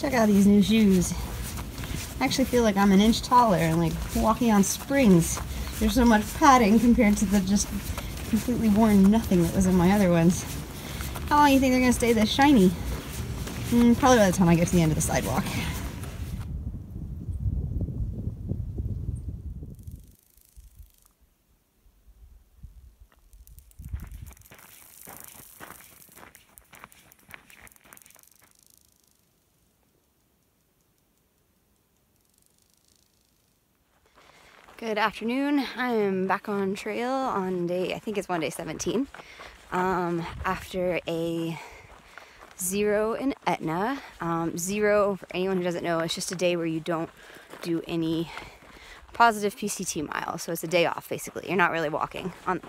Check out these new shoes. I actually feel like I'm an inch taller and like walking on springs. There's so much padding compared to the just completely worn nothing that was in my other ones. How long do you think they're going to stay this shiny? Probably by the time I get to the end of the sidewalk. Good afternoon. I'm back on trail on day, I think it's day 17, after a 0 in Etna. 0, for anyone who doesn't know, it's just a day where you don't do any positive PCT miles. So it's a day off, basically. You're not really walking on,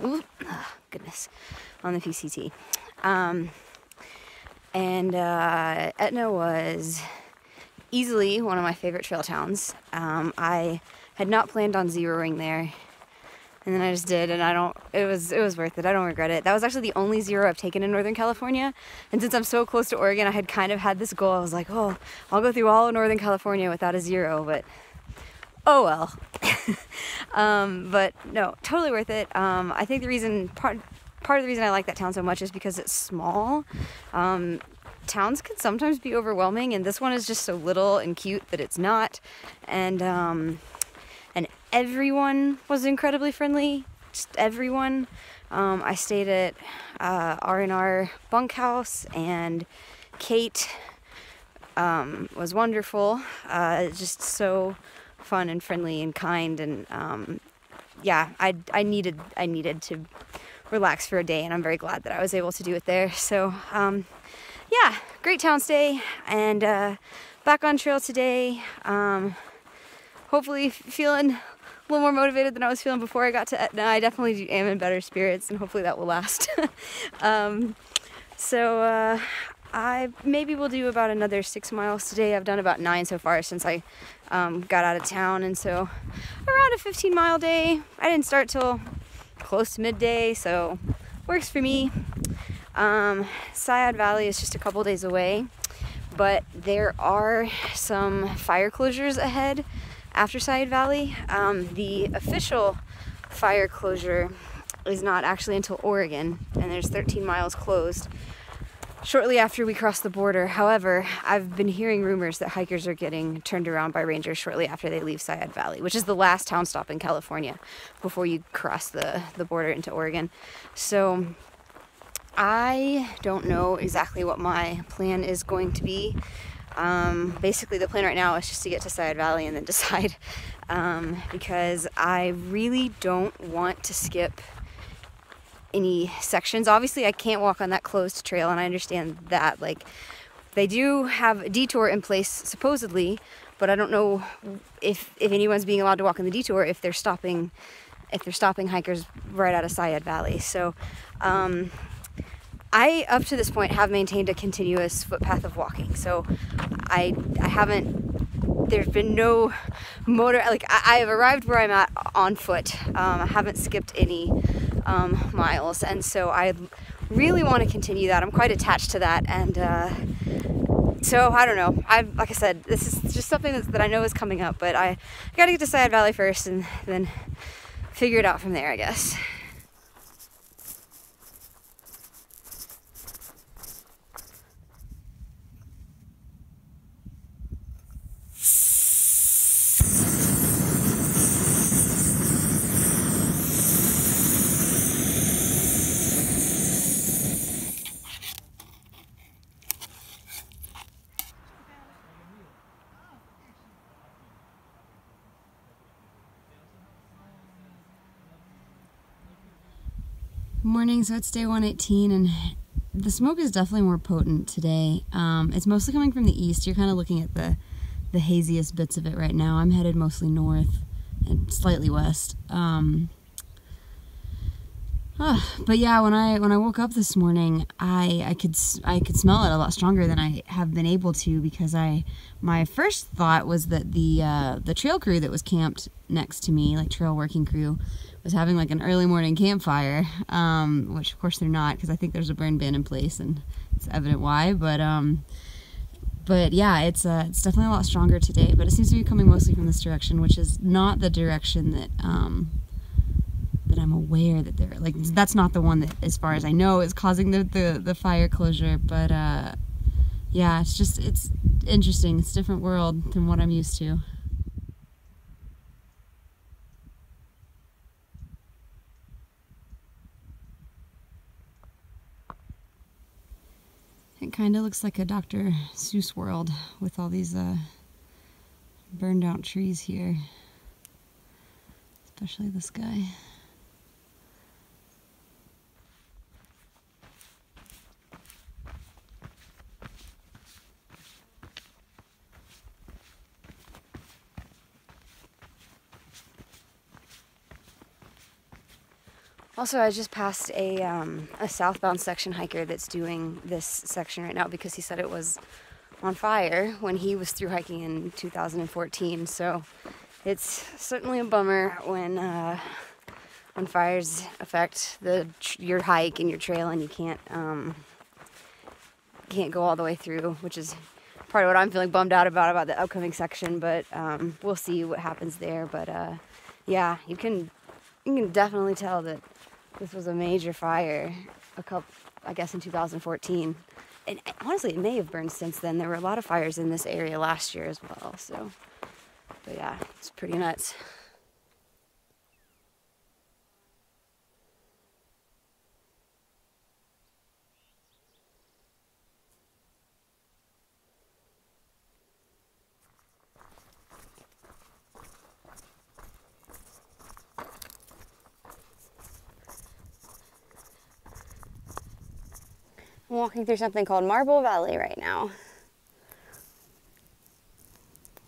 on the PCT. Etna was easily one of my favorite trail towns. I had not planned on zeroing there, and then I just did, and it was worth it. I don't regret it. That was actually the only 0 I've taken in Northern California, and since I'm so close to Oregon, I had kind of had this goal. I was like, oh, I'll go through all of Northern California without a 0, but oh well. But no, totally worth it. I think part of the reason I like that town so much is because it's small. Towns can sometimes be overwhelming, and this one is just so little and cute that it's not. And everyone was incredibly friendly, just everyone. I stayed at R&R bunkhouse, and Kate was wonderful, just so fun and friendly and kind, and yeah, I needed to relax for a day, and I'm very glad that I was able to do it there. So yeah, great town stay, and back on trail today. Hopefully feeling a little more motivated than I was feeling before I got to Etna. I definitely am in better spirits, and hopefully that will last. I maybe will do about another 6 miles today. I've done about 9 so far since I got out of town, and so around a 15-mile day. I didn't start till close to midday, so works for me. Sayad Valley is just a couple days away, but there are some fire closures ahead after Sayad Valley. The official fire closure is not actually until Oregon, and there's 13 miles closed shortly after we cross the border. However, I've been hearing rumors that hikers are getting turned around by rangers shortly after they leave Sayad Valley, which is the last town stop in California before you cross the border into Oregon. So I don't know exactly what my plan is going to be. Basically the plan right now is just to get to Sayad Valley and then decide, because I really don't want to skip any sections. Obviously I can't walk on that closed trail, and I understand that, like, they do have a detour in place supposedly, but I don't know if anyone's being allowed to walk in the detour if they're stopping hikers right out of Sayad Valley. So I, up to this point, have maintained a continuous footpath of walking. So I haven't, there's been no motor, like I have arrived where I'm at on foot. I haven't skipped any miles, and so I really want to continue that. I'm quite attached to that, and so I don't know. Like I said, this is just something that I know is coming up, but I got to get to Sayad Valley first and then figure it out from there, I guess. Morning, so it's day 118, and the smoke is definitely more potent today. It's mostly coming from the east. You're kind of looking at the haziest bits of it right now. I'm headed mostly north and slightly west. But yeah, when I woke up this morning, I could smell it a lot stronger than I have been able to, because my first thought was that the trail crew that was camped next to me, like trail working crew, was having like an early morning campfire, which of course they're not, because I think there's a burn ban in place and it's evident why. But But yeah, it's definitely a lot stronger today, but it seems to be coming mostly from this direction, which is not the direction that that I'm aware that they're, like, that's not the one that, as far as I know, is causing the fire closure. But yeah, it's interesting. It's a different world than what I'm used to. It kind of looks like a Dr. Seuss world with all these burned out trees here, especially this guy. Also, I just passed a southbound section hiker that's doing this section right now because he said it was on fire when he was through hiking in 2014. So it's certainly a bummer when fires affect your hike and your trail, and you can't go all the way through, which is part of what I'm feeling bummed out about the upcoming section. But we'll see what happens there. But yeah, you can definitely tell that this was a major fire I guess in 2014. And honestly, it may have burned since then. There were a lot of fires in this area last year as well. So, but yeah, it's pretty nuts. I'm walking through something called Marble Valley right now.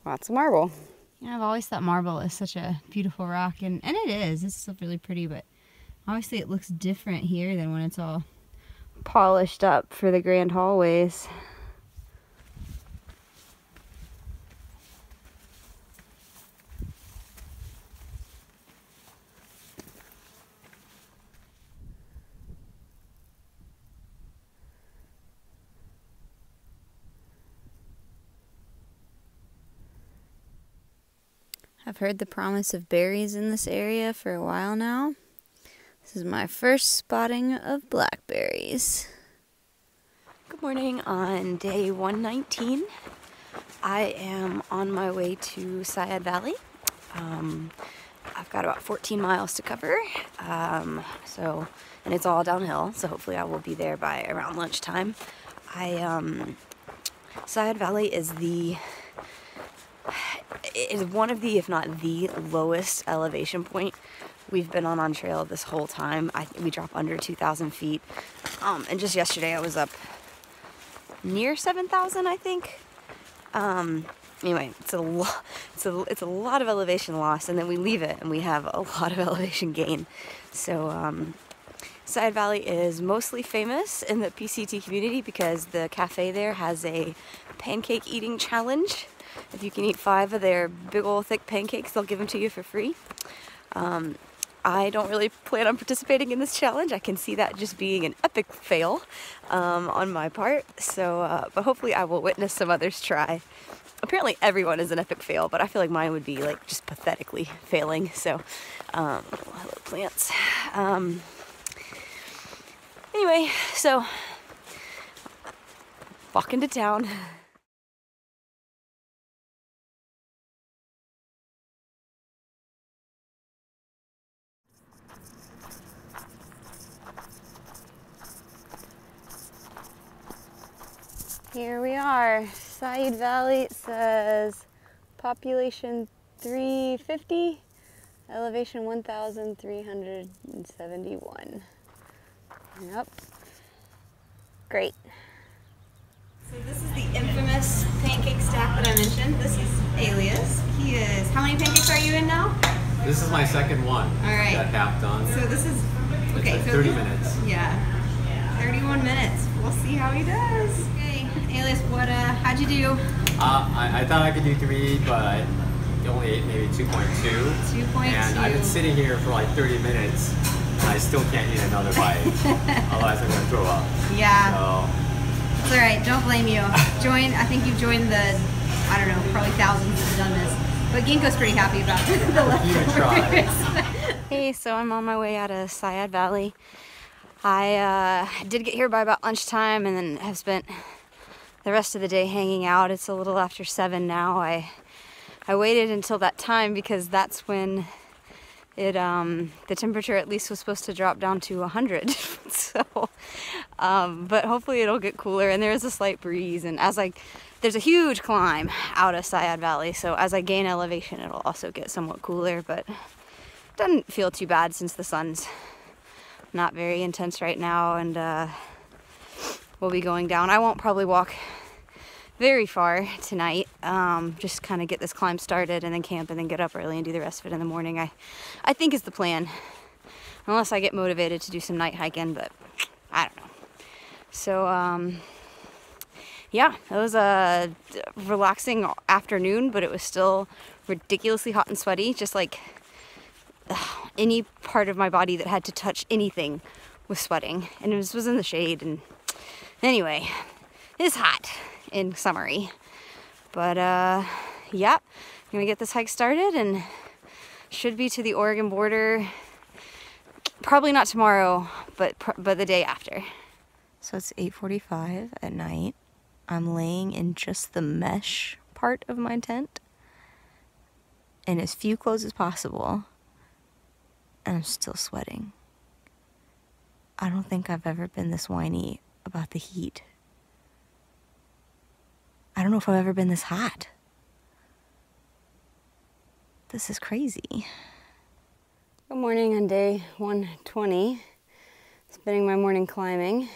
Lots of marble. You know, I've always thought marble is such a beautiful rock, and it is. It's still really pretty, but obviously it looks different here than when it's all polished up for the grand hallways. I've heard the promise of berries in this area for a while now. This is my first spotting of blackberries. Good morning on day 119. I am on my way to Syed Valley. I've got about 14 miles to cover, and it's all downhill, so hopefully I will be there by around lunchtime. Syed Valley is one of the, if not the lowest elevation point we've been on trail this whole time. We drop under 2,000 feet. And just yesterday I was up near 7,000, I think. Anyway, it's a lot of elevation loss, and then we leave it and we have a lot of elevation gain. So Syed Valley is mostly famous in the PCT community because the cafe there has a pancake eating challenge. If you can eat 5 of their big old thick pancakes, they'll give them to you for free. I don't really plan on participating in this challenge. I can see that just being an epic fail on my part. So, but hopefully I will witness some others try. Apparently everyone is an epic fail, but I feel like mine would be like just pathetically failing. So, hello plants. Anyway, so walk into town. Here we are, Syed Valley. It says population 350, elevation 1,371. Yep. Great. So this is the infamous pancake stack that I mentioned. This is Alias. He is, how many pancakes are you in now? This is my second one. All right. Got half done. So this is, okay. It's like so 30 minutes. Yeah. 31 minutes. We'll see how he does. Okay, Alias, how'd you do? I thought I could do 3, but I only ate maybe 2.2. 2.2. And I've been sitting here for like 30 minutes, and I still can't eat another bite. Otherwise I'm going to throw up. Yeah. So It's all right. Don't blame you. I think you've joined the, I don't know, probably thousands that have done this. But Ginkgo's pretty happy about the leftovers. Hey, so I'm on my way out of Sayad Valley. I did get here by about lunchtime and then have spent the rest of the day hanging out. It's a little after 7 now. I waited until that time because that's when the temperature at least was supposed to drop down to 100. So, but hopefully it'll get cooler, and there is a slight breeze, and there's a huge climb out of Sayad Valley, so as I gain elevation it'll also get somewhat cooler, but it doesn't feel too bad since the sun's not very intense right now, and we'll be going down. I won't probably walk very far tonight, just kind of get this climb started and then camp and then get up early and do the rest of it in the morning. I think is the plan, unless I get motivated to do some night hiking, but I don't know. So yeah, it was a relaxing afternoon, but it was still ridiculously hot and sweaty, just like any part of my body that had to touch anything was sweating, and it was in the shade. And anyway, it's hot in summary, but yeah, I'm gonna get this hike started and should be to the Oregon border probably not tomorrow, but the day after. So it's 8:45 at night. I'm laying in just the mesh part of my tent and as few clothes as possible, and I'm still sweating. I don't think I've ever been this whiny about the heat. I don't know if I've ever been this hot. This is crazy. Good morning on day 120. Spending my morning climbing.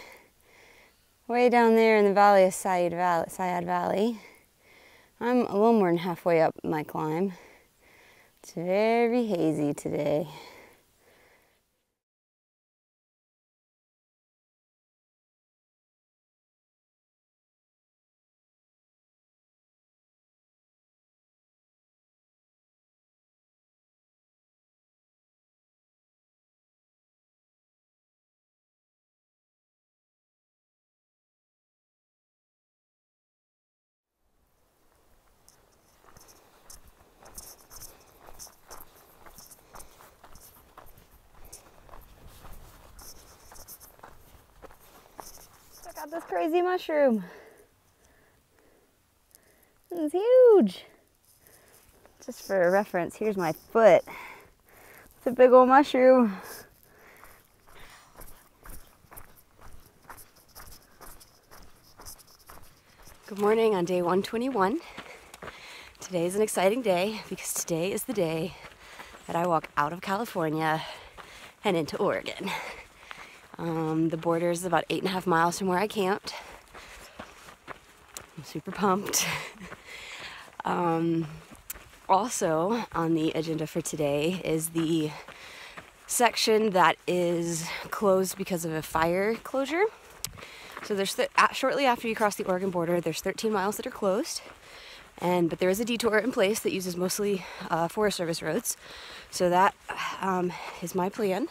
Way down there in the valley of Sayad Valley. I'm a little more than halfway up my climb. It's very hazy today. Check out this crazy mushroom. This is huge. Just for a reference, here's my foot. It's a big old mushroom. Good morning on day 121. Today is an exciting day because today is the day that I walk out of California and into Oregon. The border is about 8.5 miles from where I camped. I'm super pumped. Also on the agenda for today is the section that is closed because of a fire closure. So there's shortly after you cross the Oregon border, there's 13 miles that are closed, but there is a detour in place that uses mostly Forest Service roads. So that is my plan.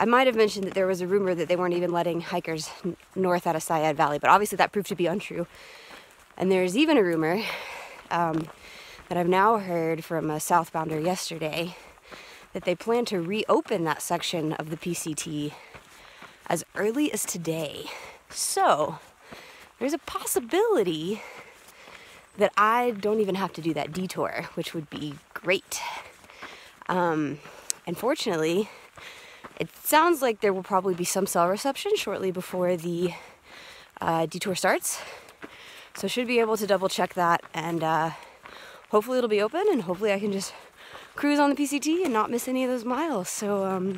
I might have mentioned that there was a rumor that they weren't even letting hikers north out of Sayad Valley, but obviously that proved to be untrue. And there's even a rumor that I've now heard from a southbounder yesterday that they plan to reopen that section of the PCT as early as today. So there's a possibility that I don't even have to do that detour, which would be great. Unfortunately, it sounds like there will probably be some cell reception shortly before the detour starts. So should be able to double check that, and hopefully it'll be open, and hopefully I can just cruise on the PCT and not miss any of those miles. So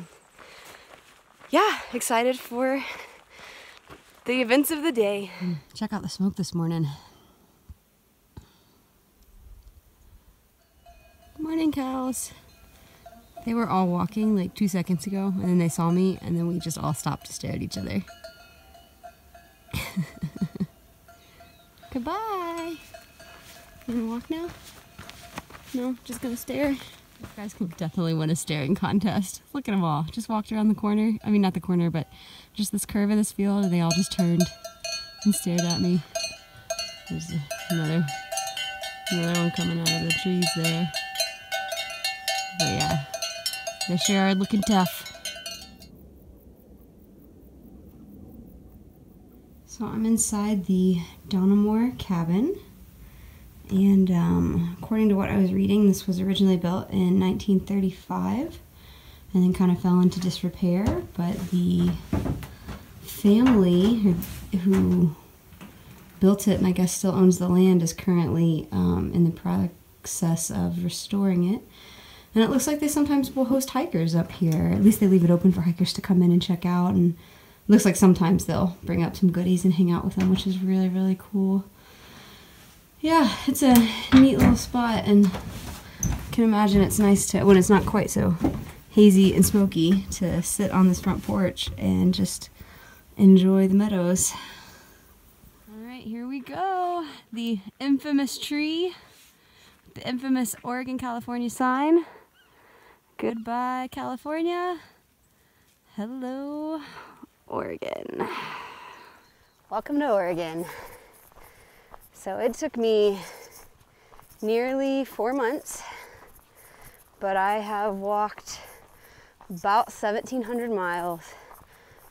yeah, excited for the events of the day. Check out the smoke this morning. Good morning, cows. They were all walking like 2 seconds ago, and then they saw me, and then we just all stopped to stare at each other. Goodbye. You wanna walk now? No, just gonna stare. You guys can definitely win a staring contest. Look at them all. Just walked around the corner. I mean, not the corner, but just this curve of this field, and they all just turned and stared at me. There's another one coming out of the trees there. But yeah, they sure are looking tough. So I'm inside the Donamore cabin, and according to what I was reading, this was originally built in 1935 and then kind of fell into disrepair, but the family who built it and I guess still owns the land is currently in the process of restoring it. And it looks like they sometimes will host hikers up here. At least they leave it open for hikers to come in and check out, and it looks like sometimes they'll bring up some goodies and hang out with them, which is really, really cool. Yeah, it's a neat little spot, and I can imagine it's nice to, when it's not quite so hazy and smoky, to sit on this front porch and just enjoy the meadows. All right, here we go. The infamous tree, the infamous Oregon, California sign. Goodbye, California. Hello, Oregon. Welcome to Oregon. So it took me nearly 4 months, but I have walked about 1,700 miles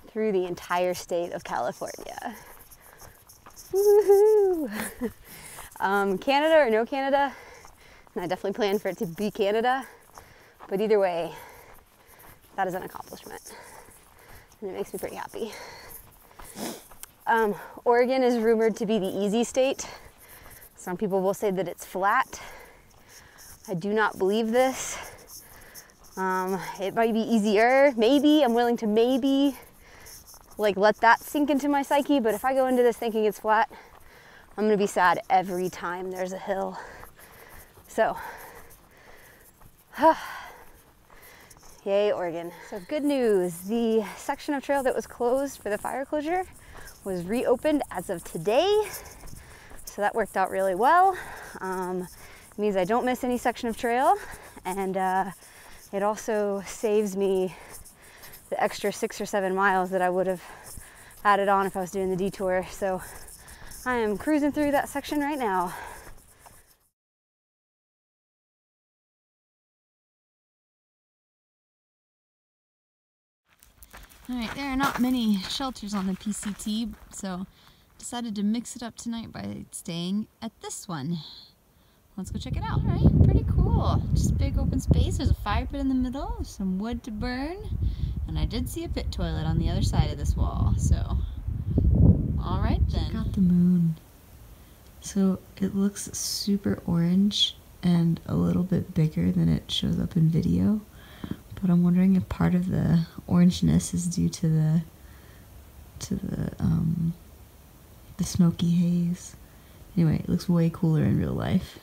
through the entire state of California. Woohoo! Canada or no Canada, and I definitely plan for it to be Canada, but either way, that is an accomplishment, and it makes me pretty happy. Oregon is rumored to be the easy state. Some people will say that it's flat. I do not believe this. It might be easier, maybe. I'm willing to maybe let that sink into my psyche, but if I go into this thinking it's flat, I'm gonna be sad every time there's a hill. So, yay, Oregon. So good news, the section of trail that was closed for the fire closure was reopened as of today. So that worked out really well. It means I don't miss any section of trail, and it also saves me the extra 6 or 7 miles that I would have added on if I was doing the detour. So I am cruising through that section right now. Alright, there are not many shelters on the PCT, so decided to mix it up tonight by staying at this one. Let's go check it out. Alright, pretty cool. Just a big open space. There's a fire pit in the middle, some wood to burn, and I did see a pit toilet on the other side of this wall, so alright then. Check out the moon. So it looks super orange and a little bit bigger than it shows up in video. But I'm wondering if part of the orangeness is due to the smoky haze. Anyway, it looks way cooler in real life.